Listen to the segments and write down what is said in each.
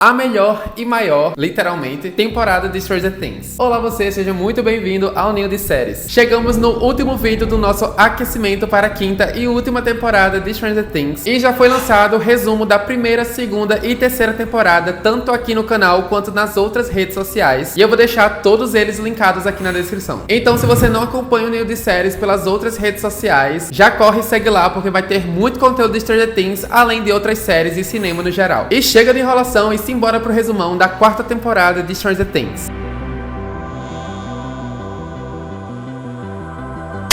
A melhor e maior, literalmente, temporada de Stranger Things. Olá você, seja muito bem-vindo ao Ninho de Séries. Chegamos no último vídeo do nosso aquecimento para a quinta e última temporada de Stranger Things. E já foi lançado o resumo da primeira, segunda e terceira temporada, tanto aqui no canal quanto nas outras redes sociais. E eu vou deixar todos eles linkados aqui na descrição. Então se você não acompanha o Ninho de Séries pelas outras redes sociais, já corre e segue lá, porque vai ter muito conteúdo de Stranger Things, além de outras séries e cinema no geral. E chega de enrolação e simbora pro resumão da quarta temporada de Stranger Things.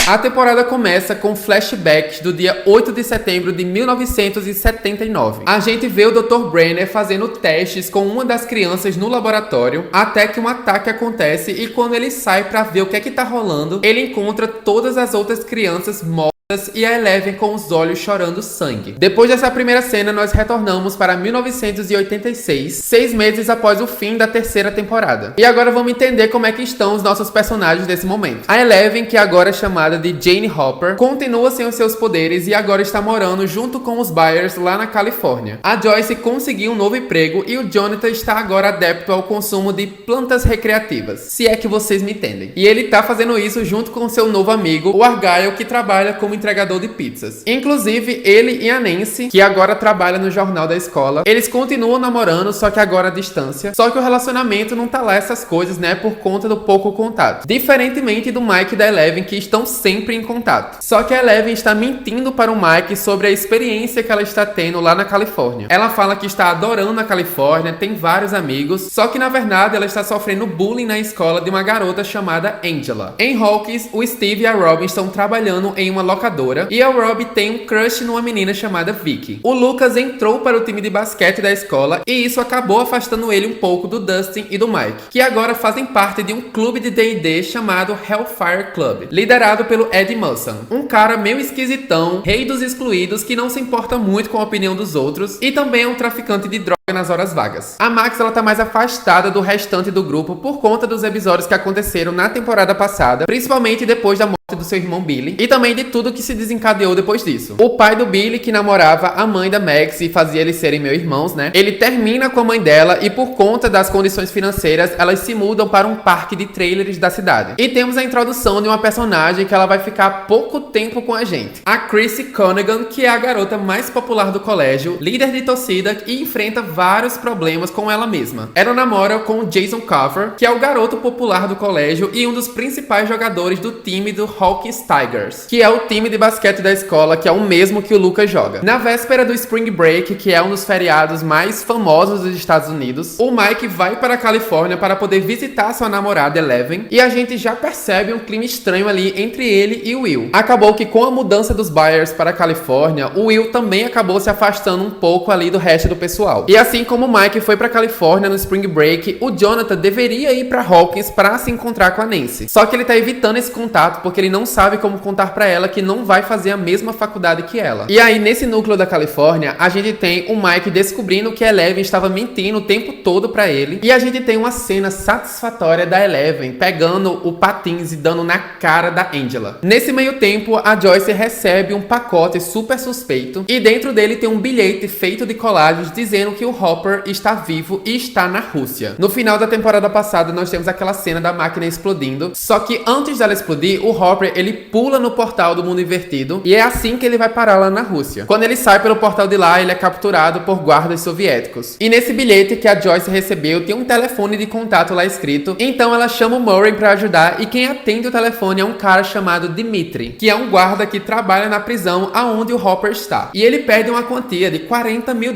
A temporada começa com flashbacks do dia 8 de setembro de 1979. A gente vê o Dr. Brenner fazendo testes com uma das crianças no laboratório, até que um ataque acontece e quando ele sai pra ver o que é que tá rolando, ele encontra todas as outras crianças mortas e a Eleven com os olhos chorando sangue. Depois dessa primeira cena, nós retornamos para 1986, 6 meses após o fim da terceira temporada. E agora vamos entender como é que estão os nossos personagens nesse momento. A Eleven, que agora é chamada de Jane Hopper, continua sem os seus poderes e agora está morando junto com os Byers lá na Califórnia. A Joyce conseguiu um novo emprego e o Jonathan está agora adepto ao consumo de plantas recreativas, se é que vocês me entendem. E ele tá fazendo isso junto com seu novo amigo, o Argyle, que trabalha como entregador de pizzas. Inclusive, ele e a Nancy, que agora trabalha no jornal da escola, eles continuam namorando, só que agora à distância. Só que o relacionamento não tá lá essas coisas, né, por conta do pouco contato. Diferentemente do Mike e da Eleven, que estão sempre em contato. Só que a Eleven está mentindo para o Mike sobre a experiência que ela está tendo lá na Califórnia. Ela fala que está adorando a Califórnia, tem vários amigos, só que na verdade ela está sofrendo bullying na escola de uma garota chamada Angela. Em Hawkins, o Steve e a Robin estão trabalhando em uma locadora e a Robbie tem um crush numa menina chamada Vicky. O Lucas entrou para o time de basquete da escola e isso acabou afastando ele um pouco do Dustin e do Mike, que agora fazem parte de um clube de D&D chamado Hellfire Club, liderado pelo Ed Musson, um cara meio esquisitão, rei dos excluídos que não se importa muito com a opinião dos outros e também é um traficante de drogas nas horas vagas. A Max, ela tá mais afastada do restante do grupo por conta dos episódios que aconteceram na temporada passada, principalmente depois da morte do seu irmão Billy e também de tudo que se desencadeou depois disso. O pai do Billy, que namorava a mãe da Max e fazia eles serem meus irmãos, né? Ele termina com a mãe dela e por conta das condições financeiras, elas se mudam para um parque de trailers da cidade. E temos a introdução de uma personagem que ela vai ficar pouco tempo com a gente. A Chrissy Cunningham, que é a garota mais popular do colégio, líder de torcida e enfrenta vários problemas com ela mesma. Ela namora com o Jason Carver, que é o garoto popular do colégio e um dos principais jogadores do time do Hawkins Tigers, que é o time de basquete da escola, que é o mesmo que o Lucas joga. Na véspera do Spring Break, que é um dos feriados mais famosos dos Estados Unidos, o Mike vai para a Califórnia para poder visitar sua namorada Eleven e a gente já percebe um clima estranho ali entre ele e o Will. Acabou que com a mudança dos Byers para a Califórnia, o Will também acabou se afastando um pouco ali do resto do pessoal. E assim como o Mike foi para a Califórnia no Spring Break, o Jonathan deveria ir para Hawkins para se encontrar com a Nancy. Só que ele tá evitando esse contato porque ele não sabe como contar para ela que não vai fazer a mesma faculdade que ela. E aí, nesse núcleo da Califórnia, a gente tem o Mike descobrindo que a Eleven estava mentindo o tempo todo pra ele. E a gente tem uma cena satisfatória da Eleven pegando o patins e dando na cara da Angela. Nesse meio tempo, a Joyce recebe um pacote super suspeito e dentro dele tem um bilhete feito de colagens dizendo que o Hopper está vivo e está na Rússia. No final da temporada passada, nós temos aquela cena da máquina explodindo, só que antes dela explodir, o Hopper ele pula no portal do mundo invertido e é assim que ele vai parar lá na Rússia. Quando ele sai pelo portal de lá, ele é capturado por guardas soviéticos. E nesse bilhete que a Joyce recebeu, tem um telefone de contato lá escrito, então ela chama o Murray pra ajudar e quem atende o telefone é um cara chamado Dmitri, que é um guarda que trabalha na prisão aonde o Hopper está. E ele pede uma quantia de $40 mil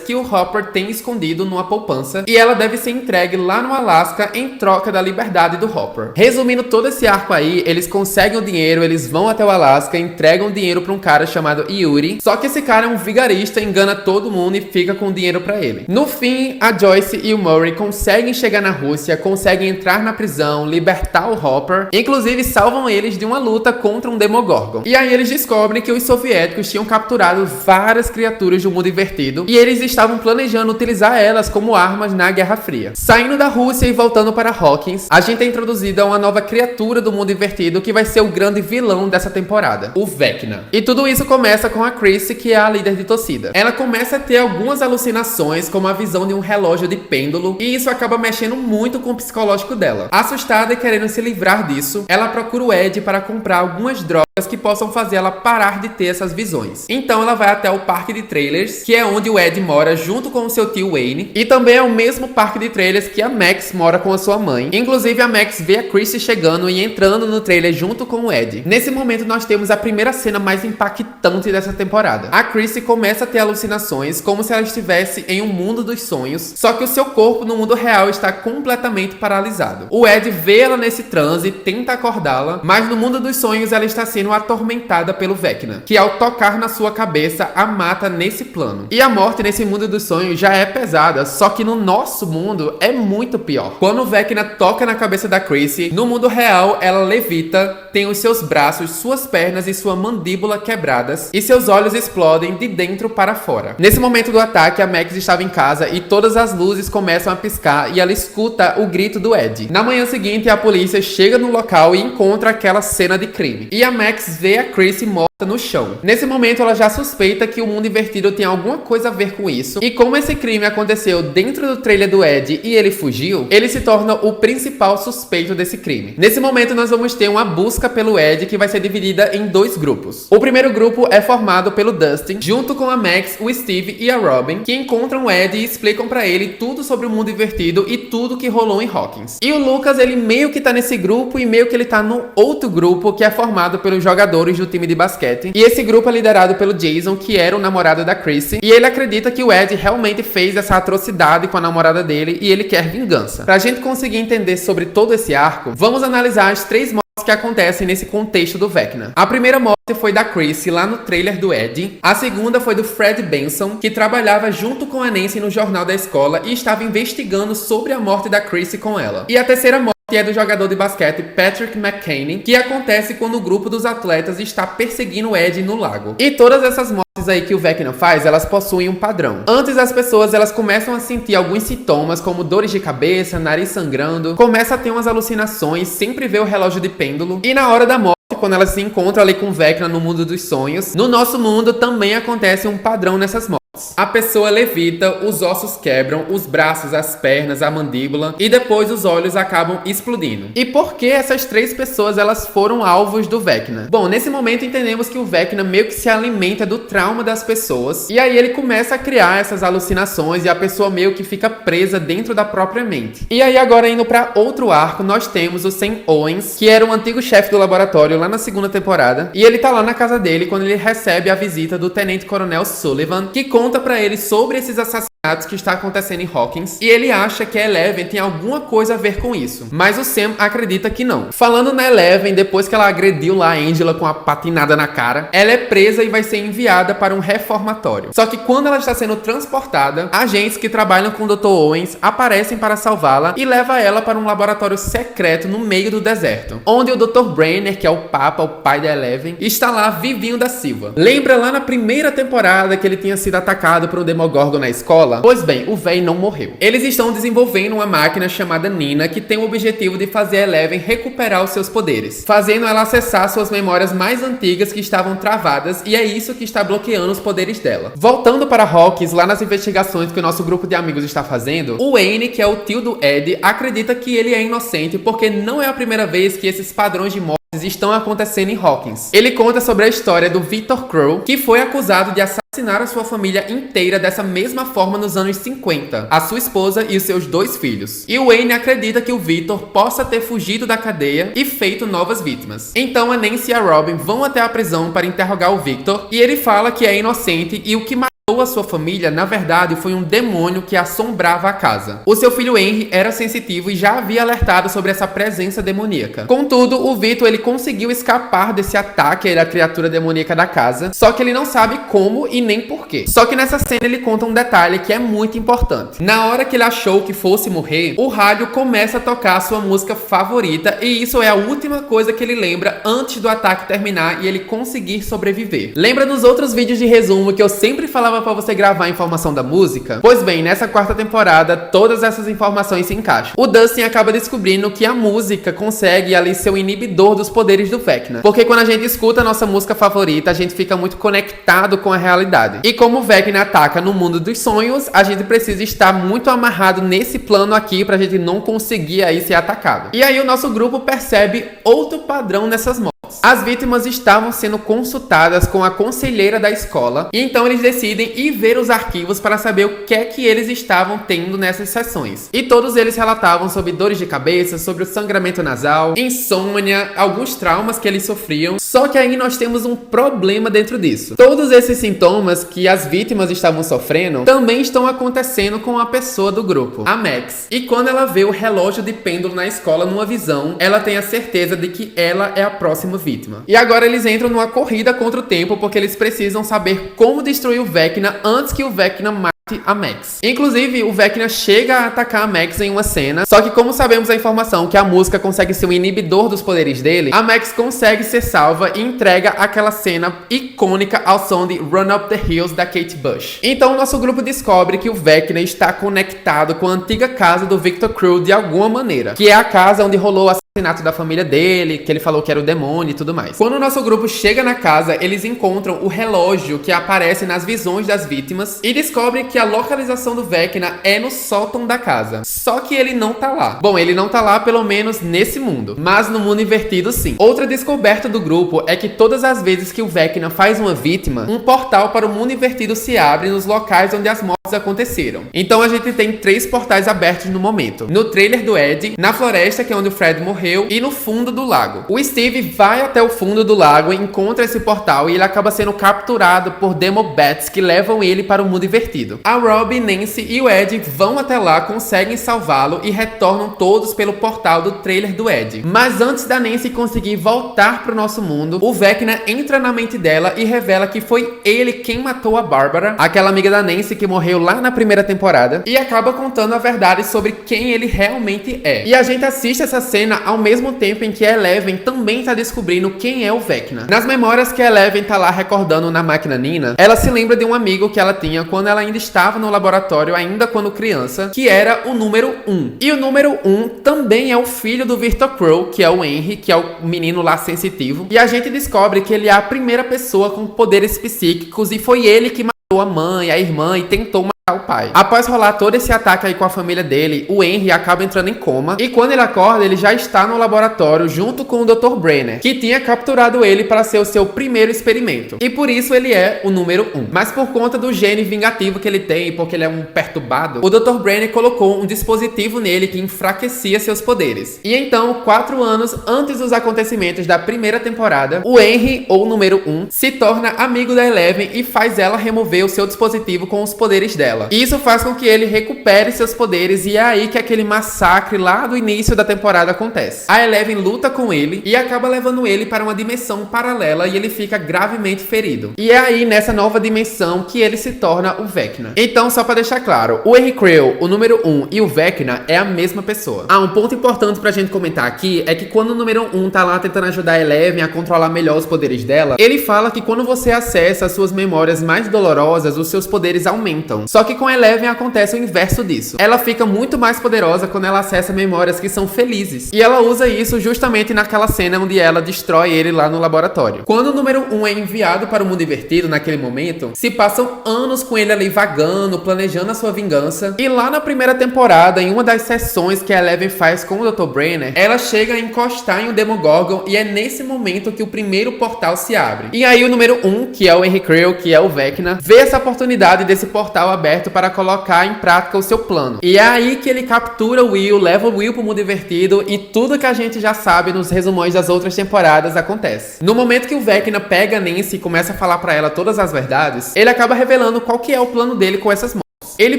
que o Hopper tem escondido numa poupança e ela deve ser entregue lá no Alasca em troca da liberdade do Hopper. Resumindo todo esse arco aí, eles conseguem o dinheiro, eles vão até o Alasca, entregam o dinheiro pra um cara chamado Yuri, só que esse cara é um vigarista, engana todo mundo e fica com o dinheiro pra ele. No fim, a Joyce e o Murray conseguem chegar na Rússia, conseguem entrar na prisão, libertar o Hopper, inclusive salvam eles de uma luta contra um Demogorgon. E aí eles descobrem que os soviéticos tinham capturado várias criaturas do mundo invertido e eles estavam planejando planejando utilizar elas como armas na Guerra Fria. Saindo da Rússia e voltando para Hawkins, a gente é introduzido a uma nova criatura do mundo invertido que vai ser o grande vilão dessa temporada, o Vecna. E tudo isso começa com a Chrissy, que é a líder de torcida. Ela começa a ter algumas alucinações, como a visão de um relógio de pêndulo, e isso acaba mexendo muito com o psicológico dela. Assustada e querendo se livrar disso, ela procura o Ed para comprar algumas drogas que possam fazer ela parar de ter essas visões. Então ela vai até o parque de trailers, que é onde o Ed mora junto com o seu tio Wayne, e também é o mesmo parque de trailers que a Max mora com a sua mãe. Inclusive a Max vê a Chrissy chegando e entrando no trailer junto com o Ed. Nesse momento nós temos a primeira cena mais impactante dessa temporada. A Chrissy começa a ter alucinações como se ela estivesse em um mundo dos sonhos, só que o seu corpo no mundo real está completamente paralisado. O Ed vê ela nesse transe, tenta acordá-la, mas no mundo dos sonhos ela está sendo atormentada pelo Vecna, que ao tocar na sua cabeça a mata nesse plano. E a morte nesse mundo dos sonhos já é pesada, só que no nosso mundo é muito pior. Quando o Vecna toca na cabeça da Chrissy, no mundo real ela levita, tem os seus braços, suas pernas e sua mandíbula quebradas, e seus olhos explodem de dentro para fora. Nesse momento do ataque, a Max estava em casa e todas as luzes começam a piscar e ela escuta o grito do Ed. Na manhã seguinte, a polícia chega no local e encontra aquela cena de crime. E a Max vê a Chrissy morta no chão. Nesse momento, ela já suspeita que o mundo invertido tem alguma coisa a ver com isso. E como esse crime aconteceu dentro do trailer do Ed e ele fugiu, ele se torna o principal suspeito desse crime. Nesse momento, nós vamos ter uma busca pelo Ed que vai ser dividida em dois grupos. O primeiro grupo é formado pelo Dustin, junto com a Max, o Steve e a Robin, que encontram o Ed e explicam pra ele tudo sobre o mundo invertido e tudo que rolou em Hawkins. E o Lucas, ele meio que tá nesse grupo e meio que ele tá no outro grupo, que é formado pelos jogadores do time de basquete. E esse grupo é liderado pelo Jason, que era o namorado da Chrissy, e ele acredita que o Ed realmente fez essa atrocidade com a namorada dele e ele quer vingança. Pra gente conseguir entender sobre todo esse arco, vamos analisar as três mortes que acontecem nesse contexto do Vecna. A primeira morte foi da Chrissy lá no trailer do Ed. A segunda foi do Fred Benson, que trabalhava junto com a Nancy no jornal da escola e estava investigando sobre a morte da Chrissy com ela. E a terceira morte é do jogador de basquete Patrick McCann, que acontece quando o grupo dos atletas está perseguindo o Ed no lago. E todas essas mortes aí que o Vecna faz, elas possuem um padrão. Antes, as pessoas elas começam a sentir alguns sintomas, como dores de cabeça, nariz sangrando, começa a ter umas alucinações, sempre vê o relógio de pêndulo, e na hora da morte, quando elas se encontram ali com o Vecna no mundo dos sonhos, no nosso mundo também acontece um padrão nessas mortes. A pessoa levita, os ossos quebram, os braços, as pernas, a mandíbula e depois os olhos acabam explodindo. E por que essas três pessoas elas foram alvos do Vecna? Bom, nesse momento entendemos que o Vecna meio que se alimenta do trauma das pessoas e aí ele começa a criar essas alucinações e a pessoa meio que fica presa dentro da própria mente. E aí agora indo para outro arco, nós temos o Sam Owens, que era um antigo chefe do laboratório lá na segunda temporada, e ele tá lá na casa dele quando ele recebe a visita do Tenente Coronel Sullivan, que conta pra ele sobre esses assassinatos que está acontecendo em Hawkins, e ele acha que a Eleven tem alguma coisa a ver com isso, mas o Sam acredita que não. Falando na Eleven, depois que ela agrediu lá a Angela com a patinada na cara, ela é presa e vai ser enviada para um reformatório. Só que quando ela está sendo transportada, agentes que trabalham com o Dr. Owens aparecem para salvá-la e leva ela para um laboratório secreto no meio do deserto, onde o Dr. Brenner, que é o Papa, o pai da Eleven, está lá vivinho da Silva. Lembra lá na primeira temporada que ele tinha sido atacado por um Demogorgon na escola? Pois bem, o véi não morreu. Eles estão desenvolvendo uma máquina chamada Nina, que tem o objetivo de fazer a Eleven recuperar os seus poderes, fazendo ela acessar suas memórias mais antigas que estavam travadas, e é isso que está bloqueando os poderes dela. Voltando para Hawkins, lá nas investigações que o nosso grupo de amigos está fazendo, o Wayne, que é o tio do Ed, acredita que ele é inocente porque não é a primeira vez que esses padrões de morte estão acontecendo em Hawkins. Ele conta sobre a história do Victor Crow, que foi acusado de assassinar a sua família inteira dessa mesma forma nos anos 50, a sua esposa e os seus 2 filhos. E o Wayne acredita que o Victor possa ter fugido da cadeia e feito novas vítimas. Então a Nancy e a Robin vão até a prisão para interrogar o Victor, e ele fala que é inocente e o que a sua família, na verdade, foi um demônio que assombrava a casa. O seu filho Henry era sensitivo e já havia alertado sobre essa presença demoníaca. Contudo, o Victor ele conseguiu escapar desse ataque da criatura demoníaca da casa, só que ele não sabe como e nem porquê. Só que nessa cena ele conta um detalhe que é muito importante. Na hora que ele achou que fosse morrer, o rádio começa a tocar a sua música favorita, e isso é a última coisa que ele lembra antes do ataque terminar e ele conseguir sobreviver. Lembra dos outros vídeos de resumo que eu sempre falava forma pra você gravar a informação da música? Pois bem, nessa quarta temporada, todas essas informações se encaixam. O Dustin acaba descobrindo que a música consegue ali ser o inibidor dos poderes do Vecna. Porque quando a gente escuta a nossa música favorita, a gente fica muito conectado com a realidade. E como o Vecna ataca no mundo dos sonhos, a gente precisa estar muito amarrado nesse plano aqui pra gente não conseguir aí ser atacado. E aí o nosso grupo percebe outro padrão nessas mortes. As vítimas estavam sendo consultadas com a conselheira da escola, e então eles decidem ir ver os arquivos para saber o que é que eles estavam tendo nessas sessões. E todos eles relatavam sobre dores de cabeça, sobre o sangramento nasal, insônia, alguns traumas que eles sofriam. Só que aí nós temos um problema dentro disso. Todos esses sintomas que as vítimas estavam sofrendo também estão acontecendo com a pessoa do grupo, a Max. E quando ela vê o relógio de pêndulo na escola numa visão, ela tem a certeza de que ela é a próxima vítima. E agora eles entram numa corrida contra o tempo porque eles precisam saber como destruir o Vecna antes que o Vecna mate a Max. Inclusive, o Vecna chega a atacar a Max em uma cena, só que como sabemos a informação que a música consegue ser o inibidor dos poderes dele, a Max consegue ser salva e entrega aquela cena icônica ao som de Run Up the Hills da Kate Bush. Então, nosso grupo descobre que o Vecna está conectado com a antiga casa do Victor Creel de alguma maneira, que é a casa onde rolou a assassinato da família dele, que ele falou que era o demônio e tudo mais. Quando o nosso grupo chega na casa, eles encontram o relógio que aparece nas visões das vítimas e descobrem que a localização do Vecna é no sótão da casa. Só que ele não tá lá. Bom, ele não tá lá pelo menos nesse mundo, mas no mundo invertido sim. Outra descoberta do grupo é que todas as vezes que o Vecna faz uma vítima, um portal para o mundo invertido se abre nos locais onde as mortes aconteceram. Então a gente tem 3 portais abertos no momento. No trailer do Ed, na floresta, que é onde o Fred morreu, e no fundo do lago. O Steve vai até o fundo do lago e encontra esse portal e ele acaba sendo capturado por Demobats que levam ele para o mundo invertido. A Robbie, Nancy e o Ed vão até lá, conseguem salvá-lo e retornam todos pelo portal do trailer do Ed. Mas antes da Nancy conseguir voltar para o nosso mundo, o Vecna entra na mente dela e revela que foi ele quem matou a Barbara, aquela amiga da Nancy que morreu lá na primeira temporada, e acaba contando a verdade sobre quem ele realmente é. E a gente assiste essa cena ao mesmo tempo em que a Eleven também está descobrindo quem é o Vecna. Nas memórias que a Eleven tá lá recordando na máquina Nina, ela se lembra de um amigo que ela tinha quando ela ainda estava no laboratório, ainda quando criança, que era o número 1. E o número 1 também é o filho do Victor Creel, que é o Henry, que é o menino lá sensitivo. E a gente descobre que ele é a primeira pessoa com poderes psíquicos e foi ele que matou a mãe, a irmã e tentou matar o pai. Após rolar todo esse ataque aí com a família dele, o Henry acaba entrando em coma e quando ele acorda, ele já está no laboratório junto com o Dr. Brenner, que tinha capturado ele para ser o seu primeiro experimento. E por isso ele é o número 1. Mas por conta do gene vingativo que ele tem e porque ele é um perturbado, o Dr. Brenner colocou um dispositivo nele que enfraquecia seus poderes. E então, 4 anos antes dos acontecimentos da primeira temporada, o Henry, ou número 1, se torna amigo da Eleven e faz ela remover o seu dispositivo com os poderes dela. Isso faz com que ele recupere seus poderes e é aí que aquele massacre lá do início da temporada acontece. A Eleven luta com ele e acaba levando ele para uma dimensão paralela e ele fica gravemente ferido. E é aí nessa nova dimensão que ele se torna o Vecna. Então, só para deixar claro, o Henry Creel, o número 1 e o Vecna é a mesma pessoa. Um ponto importante pra gente comentar aqui é que quando o número 1 tá lá tentando ajudar a Eleven a controlar melhor os poderes dela, ele fala que quando você acessa as suas memórias mais dolorosas, os seus poderes aumentam. Só que com a Eleven acontece o inverso disso. Ela fica muito mais poderosa quando ela acessa memórias que são felizes. E ela usa isso justamente naquela cena onde ela destrói ele lá no laboratório. Quando o número 1 é enviado para o mundo invertido naquele momento, se passam anos com ele ali vagando, planejando a sua vingança. E lá na primeira temporada, em uma das sessões que a Eleven faz com o Dr. Brenner, ela chega a encostar em um Demogorgon e é nesse momento que o primeiro portal se abre. E aí o número 1, que é o Henry Creel, que é o Vecna, vê essa oportunidade desse portal aberto para colocar em prática o seu plano. E é aí que ele captura o Will, leva o Will pro mundo invertido e tudo que a gente já sabe nos resumões das outras temporadas acontece. No momento que o Vecna pega a Nancy e começa a falar pra ela todas as verdades, ele acaba revelando qual que é o plano dele com essas mortes. Ele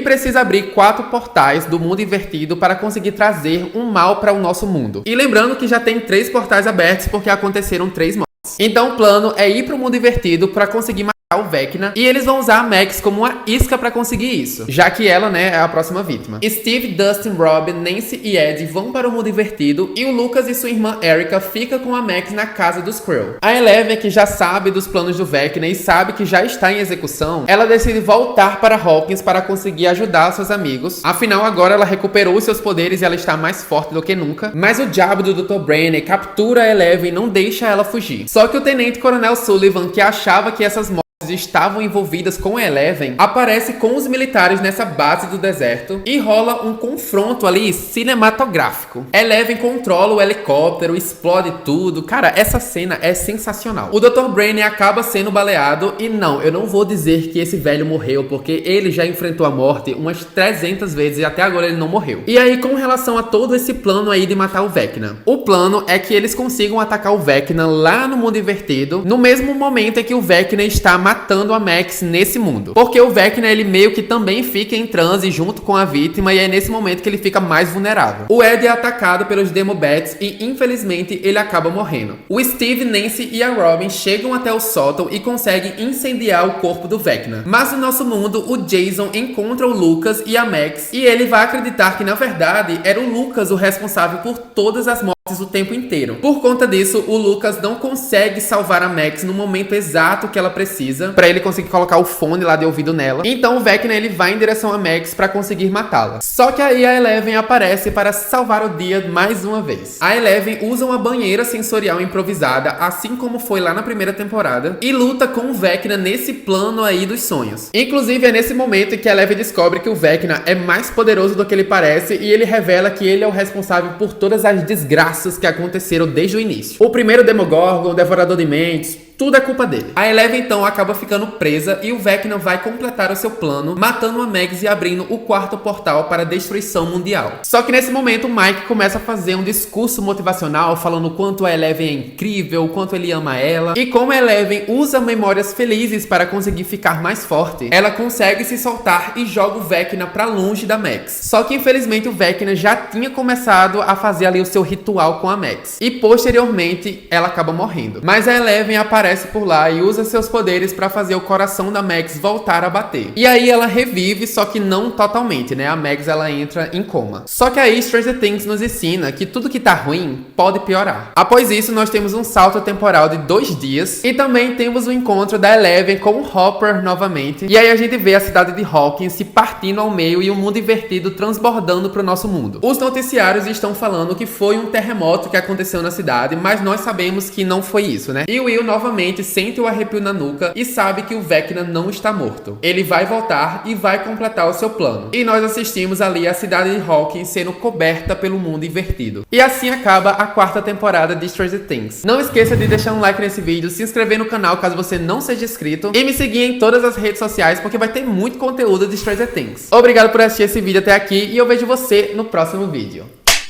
precisa abrir 4 portais do mundo invertido para conseguir trazer um mal para o nosso mundo. E lembrando que já tem 3 portais abertos porque aconteceram 3 mortes. Então o plano é ir pro mundo invertido para conseguir matar o Vecna, e eles vão usar a Max como uma isca pra conseguir isso, já que ela, né, é a próxima vítima. Steve, Dustin, Rob, Nancy e Ed vão para o mundo invertido, e o Lucas e sua irmã Erica ficam com a Max na casa dos Skrull. A Eleven, que já sabe dos planos do Vecna e sabe que já está em execução, ela decide voltar para Hawkins para conseguir ajudar seus amigos. Afinal, agora ela recuperou seus poderes e ela está mais forte do que nunca, mas o diabo do Dr. Brainer captura a Eleven e não deixa ela fugir. Só que o Tenente Coronel Sullivan, que achava que essas mortes estavam envolvidas com a Eleven, aparece com os militares nessa base do deserto e rola um confronto ali cinematográfico. Eleven controla o helicóptero, explode tudo. Cara, essa cena é sensacional. O Dr. Brainiac acaba sendo baleado e não, eu não vou dizer que esse velho morreu, porque ele já enfrentou a morte umas 300 vezes e até agora ele não morreu. E aí, com relação a todo esse plano aí de matar o Vecna, o plano é que eles consigam atacar o Vecna lá no mundo invertido, no mesmo momento em que o Vecna está matando a Max nesse mundo. Porque o Vecna, ele meio que também fica em transe junto com a vítima e é nesse momento que ele fica mais vulnerável. O Ed é atacado pelos Demobats e infelizmente ele acaba morrendo. O Steve, Nancy e a Robin chegam até o sótão e conseguem incendiar o corpo do Vecna. Mas no nosso mundo, o Jason encontra o Lucas e a Max e ele vai acreditar que na verdade era o Lucas o responsável por todas as mortes o tempo inteiro. Por conta disso, o Lucas não consegue salvar a Max no momento exato que ela precisa, pra ele conseguir colocar o fone lá de ouvido nela. Então o Vecna, ele vai em direção a Max pra conseguir matá-la. Só que aí a Eleven aparece para salvar o dia mais uma vez. A Eleven usa uma banheira sensorial improvisada, assim como foi lá na primeira temporada, e luta com o Vecna nesse plano aí dos sonhos. Inclusive é nesse momento que a Eleven descobre que o Vecna é mais poderoso do que ele parece e ele revela que ele é o responsável por todas as desgraças que aconteceram desde o início. O primeiro Demogorgon, o Devorador de Mentes, tudo é culpa dele. A Eleven então acaba ficando presa e o Vecna vai completar o seu plano, matando a Max e abrindo o quarto portal para a destruição mundial. Só que nesse momento o Mike começa a fazer um discurso motivacional falando o quanto a Eleven é incrível, o quanto ele ama ela. E como a Eleven usa memórias felizes para conseguir ficar mais forte, ela consegue se soltar e joga o Vecna pra longe da Max. Só que infelizmente o Vecna já tinha começado a fazer ali o seu ritual com a Max. E posteriormente ela acaba morrendo. Mas a Eleven aparece por lá e usa seus poderes pra fazer o coração da Max voltar a bater. E aí ela revive, só que não totalmente, né? A Max, ela entra em coma. Só que aí Stranger Things nos ensina que tudo que tá ruim pode piorar. Após isso, nós temos um salto temporal de 2 dias e também temos o encontro da Eleven com o Hopper novamente. E aí a gente vê a cidade de Hawkins se partindo ao meio e o mundo invertido transbordando pro nosso mundo. Os noticiários estão falando que foi um terremoto que aconteceu na cidade, mas nós sabemos que não foi isso, né? E o Will novamente sente o arrepio na nuca e sabe que o Vecna não está morto. Ele vai voltar e vai completar o seu plano. E nós assistimos ali a cidade de Hawkins sendo coberta pelo mundo invertido. E assim acaba a 4ª temporada de Stranger Things. Não esqueça de deixar um like nesse vídeo, se inscrever no canal caso você não seja inscrito e me seguir em todas as redes sociais porque vai ter muito conteúdo de Stranger Things. Obrigado por assistir esse vídeo até aqui e eu vejo você no próximo vídeo.